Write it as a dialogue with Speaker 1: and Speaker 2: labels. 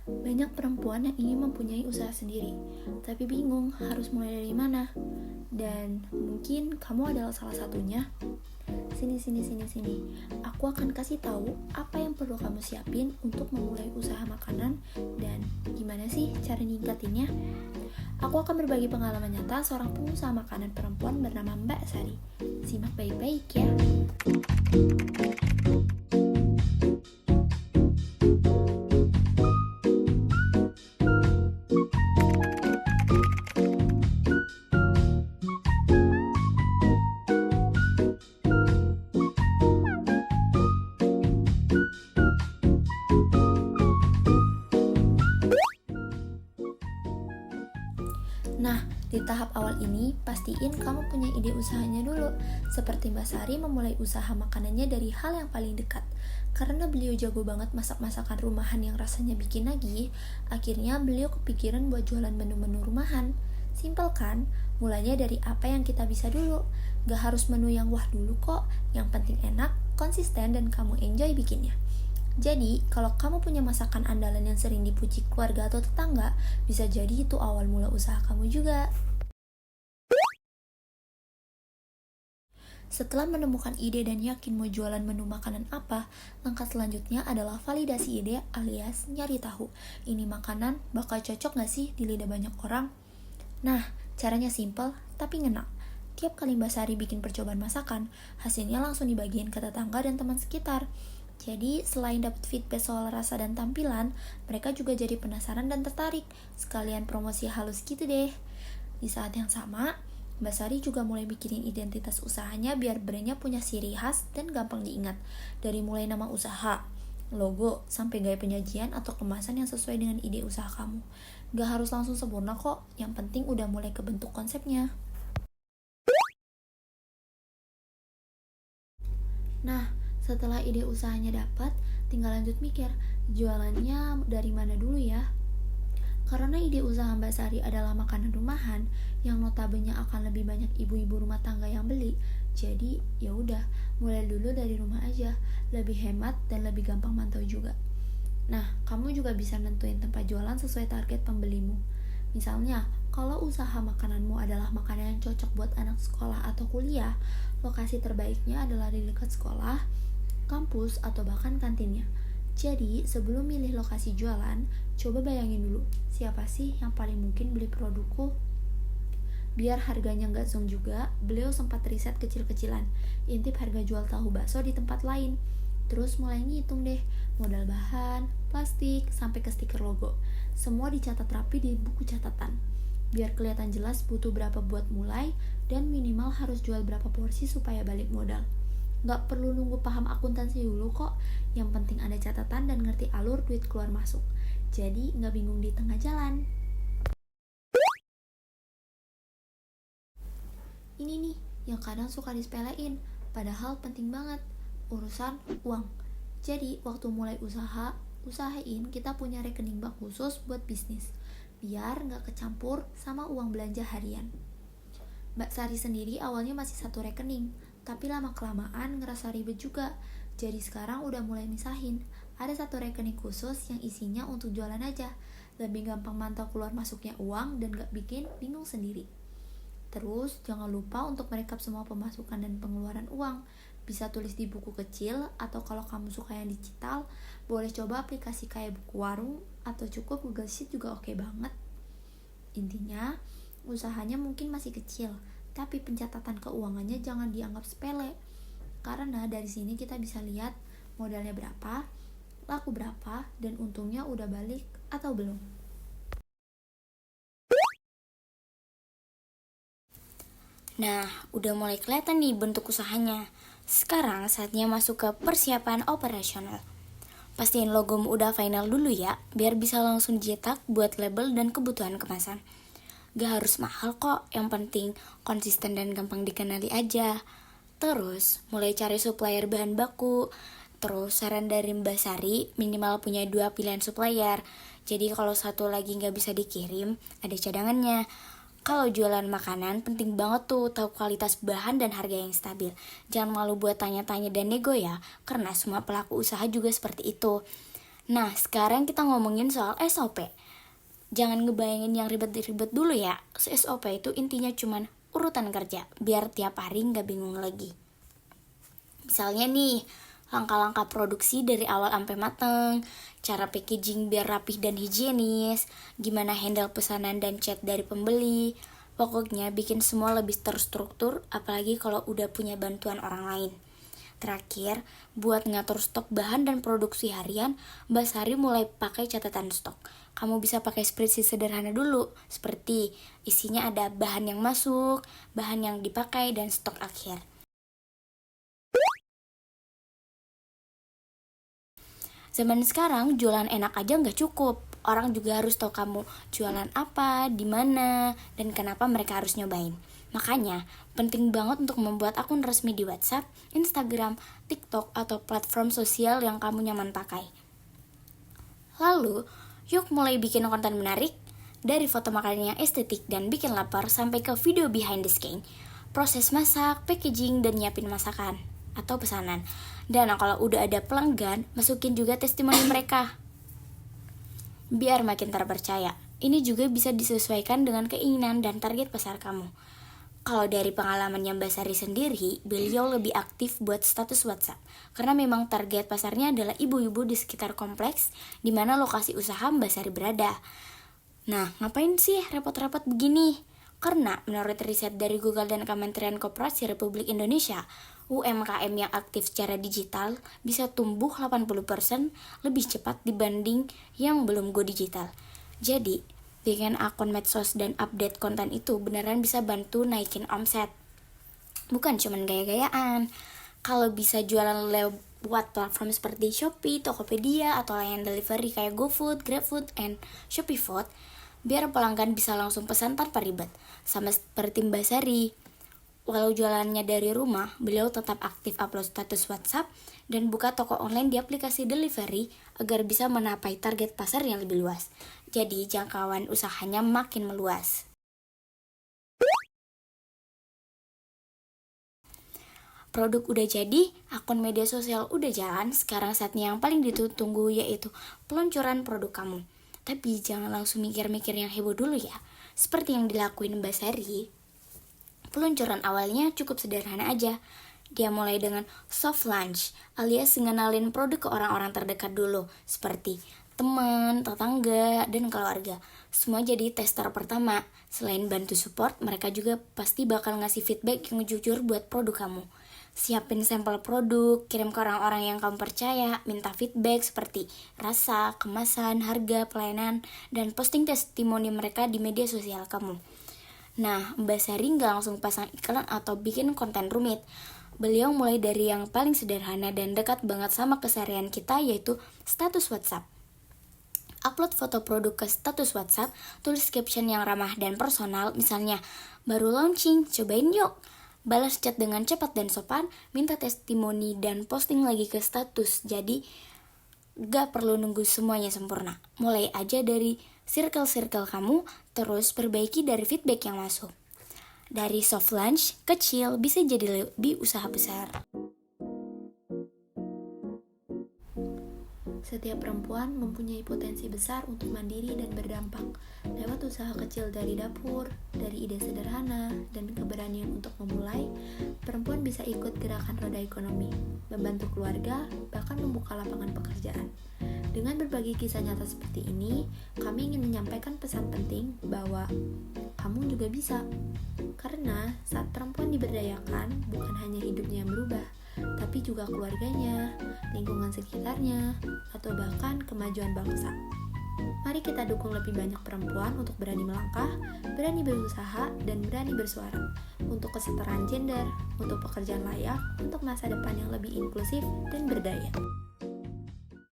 Speaker 1: Banyak perempuan yang ingin mempunyai usaha sendiri, tapi bingung harus mulai dari mana. Dan mungkin kamu adalah salah satunya. Sini. Aku akan kasih tahu apa yang perlu kamu siapin untuk memulai usaha makanan dan gimana sih cara ningkatinnya. Aku akan berbagi pengalaman nyata seorang pengusaha makanan perempuan bernama Mbak Sari. Simak baik-baik ya. Nah, di tahap awal ini, pastiin kamu punya ide usahanya dulu. Seperti Mbak Sari memulai usaha makanannya dari hal yang paling dekat. Karena beliau jago banget masak-masakan rumahan yang rasanya bikin nagih, akhirnya beliau kepikiran buat jualan menu-menu rumahan. Simpel kan? Mulanya dari apa yang kita bisa dulu. Gak harus menu yang wah dulu kok, yang penting enak, konsisten, dan kamu enjoy bikinnya. Jadi, kalau kamu punya masakan andalan yang sering dipuji keluarga atau tetangga, bisa jadi itu awal mula usaha kamu juga. Setelah menemukan ide dan yakin mau jualan menu makanan apa, langkah selanjutnya adalah validasi ide alias nyari tahu. Ini makanan bakal cocok gak sih di lidah banyak orang? Nah, caranya simple tapi ngena. Tiap kali Mbak Sari bikin percobaan masakan, hasilnya langsung dibagiin ke tetangga dan teman sekitar. Jadi, selain dapat feedback soal rasa dan tampilan, mereka juga jadi penasaran dan tertarik. Sekalian promosi halus gitu deh. Di saat yang sama, Mbak Sari juga mulai bikinin identitas usahanya biar brandnya punya ciri khas dan gampang diingat. Dari mulai nama usaha, logo, sampai gaya penyajian atau kemasan yang sesuai dengan ide usaha kamu. Gak harus langsung sempurna kok, yang penting udah mulai kebentuk konsepnya. Nah, setelah ide usahanya dapat, tinggal lanjut mikir, jualannya dari mana dulu ya? Karena ide usaha Mbak Sari adalah makanan rumahan yang notabene akan lebih banyak ibu-ibu rumah tangga yang beli. Jadi, ya udah, mulai dulu dari rumah aja, lebih hemat dan lebih gampang mantau juga. Nah, kamu juga bisa nentuin tempat jualan sesuai target pembelimu. Misalnya, kalau usaha makananmu adalah makanan yang cocok buat anak sekolah atau kuliah, lokasi terbaiknya adalah di dekat sekolah, kampus, atau bahkan kantinnya. Jadi, sebelum milih lokasi jualan, coba bayangin dulu, siapa sih yang paling mungkin beli produkku? Biar harganya nggak zonk juga, beliau sempat riset kecil-kecilan, intip harga jual tahu bakso di tempat lain. Terus mulai ngitung deh, modal bahan, plastik, sampai ke stiker logo. Semua dicatat rapi di buku catatan. Biar kelihatan jelas butuh berapa buat mulai, dan minimal harus jual berapa porsi supaya balik modal. Nggak perlu nunggu paham akuntansi dulu kok, yang penting ada catatan dan ngerti alur duit keluar masuk. Jadi nggak bingung di tengah jalan. Ini nih, yang kadang suka disepelein, padahal penting banget, urusan uang. Jadi, waktu mulai usahain kita punya rekening bank khusus buat bisnis, biar nggak kecampur sama uang belanja harian. Mbak Sari sendiri awalnya masih satu rekening, tapi lama-kelamaan ngerasa ribet juga. Jadi sekarang udah mulai misahin. Ada satu rekening khusus yang isinya untuk jualan aja. Lebih gampang mantau keluar masuknya uang dan gak bikin bingung sendiri. Terus jangan lupa untuk merekap semua pemasukan dan pengeluaran uang. Bisa tulis di buku kecil atau kalau kamu suka yang digital, boleh coba aplikasi kayak buku warung atau cukup Google Sheet juga oke banget. Intinya, usahanya mungkin masih kecil, tapi pencatatan keuangannya jangan dianggap sepele. Karena dari sini kita bisa lihat modalnya berapa, laku berapa, dan untungnya udah balik atau belum.
Speaker 2: Nah, udah mulai kelihatan nih bentuk usahanya. Sekarang saatnya masuk ke persiapan operasional. Pastiin logomu udah final dulu ya, biar bisa langsung dicetak buat label dan kebutuhan kemasan. Gak harus mahal kok, yang penting konsisten dan gampang dikenali aja. Terus, mulai cari supplier bahan baku. Terus, saran dari Mbak Sari, minimal punya 2 pilihan supplier. Jadi kalau satu lagi gak bisa dikirim, ada cadangannya. Kalau jualan makanan, penting banget tuh tahu kualitas bahan dan harga yang stabil. Jangan malu buat tanya-tanya dan nego ya, karena semua pelaku usaha juga seperti itu. Nah, sekarang kita ngomongin soal SOP. Jangan ngebayangin yang ribet-ribet dulu ya. SOP itu intinya cuman urutan kerja, biar tiap hari nggak bingung lagi. Misalnya nih, langkah-langkah produksi dari awal sampai mateng, cara packaging biar rapih dan higienis, gimana handle pesanan dan chat dari pembeli. Pokoknya bikin semua lebih terstruktur, apalagi kalau udah punya bantuan orang lain. Terakhir, buat ngatur stok bahan dan produksi harian, Mbak Sari mulai pakai catatan stok. Kamu bisa pakai spreadsheet sederhana dulu, seperti isinya ada bahan yang masuk, bahan yang dipakai, dan stok akhir. Zaman sekarang jualan enak aja nggak cukup. Orang juga harus tahu kamu jualan apa, di mana, dan kenapa mereka harus nyobain. Makanya, penting banget untuk membuat akun resmi di WhatsApp, Instagram, TikTok, atau platform sosial yang kamu nyaman pakai. Lalu, yuk mulai bikin konten menarik, dari foto makanan yang estetik dan bikin lapar sampai ke video behind the scene, proses masak, packaging, dan nyiapin masakan atau pesanan. Dan kalau udah ada pelanggan, masukin juga testimoni mereka biar makin terpercaya. Ini juga bisa disesuaikan dengan keinginan dan target pasar kamu. Kalau dari pengalamannya Mbak Sari sendiri, beliau lebih aktif buat status WhatsApp karena memang target pasarnya adalah ibu-ibu di sekitar kompleks di mana lokasi usaha Mbak Sari berada. Nah, ngapain sih repot-repot begini? Karena menurut riset dari Google dan Kementerian Koperasi Republik Indonesia, UMKM yang aktif secara digital bisa tumbuh 80% lebih cepat dibanding yang belum go digital. Jadi, bikin akun medsos dan update konten itu beneran bisa bantu naikin omset. Bukan cuman gaya-gayaan. Kalau bisa jualan lewat platform seperti Shopee, Tokopedia, atau layanan delivery kayak GoFood, GrabFood, and ShopeeFood, biar pelanggan bisa langsung pesan tanpa ribet. Sama seperti Mbak Sari. Walau jualannya dari rumah, beliau tetap aktif upload status WhatsApp dan buka toko online di aplikasi delivery agar bisa menapai target pasar yang lebih luas. Jadi jangkauan usahanya makin meluas. Produk udah jadi, akun media sosial udah jalan, sekarang saatnya yang paling ditunggu yaitu peluncuran produk kamu. Tapi jangan langsung mikir-mikir yang heboh dulu ya. Seperti yang dilakuin Mbak Sari, peluncuran awalnya cukup sederhana aja. Dia mulai dengan soft launch, alias ngenalin produk ke orang-orang terdekat dulu, seperti teman, tetangga, dan keluarga. Semua jadi tester pertama. Selain bantu support, mereka juga pasti bakal ngasih feedback yang jujur buat produk kamu. Siapin sampel produk, kirim ke orang-orang yang kamu percaya, minta feedback seperti rasa, kemasan, harga, pelayanan, dan posting testimoni mereka di media sosial kamu. Nah, Mbak Sari nggak langsung pasang iklan atau bikin konten rumit. Beliau mulai dari yang paling sederhana dan dekat banget sama keseharian kita, yaitu status WhatsApp. Upload foto produk ke status WhatsApp, tulis caption yang ramah dan personal, misalnya, baru launching, cobain yuk. Balas chat dengan cepat dan sopan, minta testimoni dan posting lagi ke status. Jadi, gak perlu nunggu semuanya sempurna. Mulai aja dari circle-circle kamu, terus perbaiki dari feedback yang masuk. Dari soft launch kecil bisa jadi lebih usaha besar.
Speaker 1: Setiap perempuan mempunyai potensi besar untuk mandiri dan berdampak. Lewat usaha kecil dari dapur, dari ide sederhana, dan keberanian untuk memulai, perempuan bisa ikut gerakan roda ekonomi, membantu keluarga, bahkan membuka lapangan pekerjaan. Dengan berbagi kisah nyata seperti ini, kami ingin menyampaikan pesan penting bahwa kamu juga bisa. Karena saat perempuan diberdayakan, bukan hanya hidupnya yang berubah, tapi juga keluarganya, lingkungan sekitarnya, atau bahkan kemajuan bangsa. Mari kita dukung lebih banyak perempuan untuk berani melangkah, berani berusaha, dan berani bersuara untuk kesetaraan gender, untuk pekerjaan layak, untuk masa depan yang lebih inklusif dan berdaya.